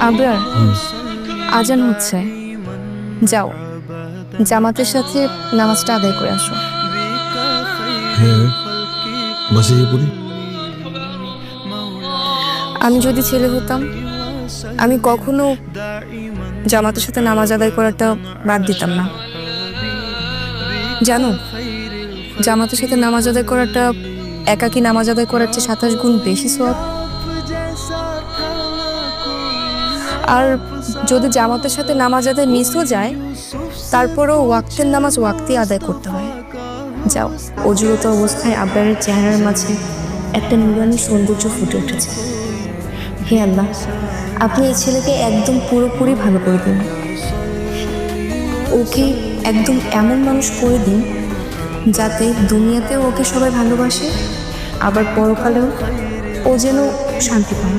আবরার, আজান হচ্ছে, যাও জামাতের সাথে নামাজটা আদায় করে আসো। হ্যাঁ, বাসায় গিয়ে পড়ি। আমি যদি ছেলে হতাম, আমি কখনো জামাতের সাথে নামাজ আদায় করাটা বাদ দিতাম না। জানো, জামাতের সাথে নামাজ আদায় করাটা একাকী নামাজ আদায় করার চেয়ে 27 গুণ বেশি সওয়াব। আর যদি জামাতের সাথে নামাজ আদায় মিসও যায়, তারপরও ওয়াক্তের নামাজ ওয়াক্তে আদায় করতে হয়। যাও, অজুরত অবস্থায় আবরারের চেহারার মাঝে একটা নুরানি সৌন্দর্য ফুটে উঠেছে। হে আল্লাহ, আপনি এই ছেলেকে একদম পুরোপুরি ভালো করে দিন। ওকে একদম এমন মানুষ করে দিন যাতে দুনিয়াতেও ওকে সবাই ভালোবাসে, আবার পরকালেও ও যেন শান্তি পায়।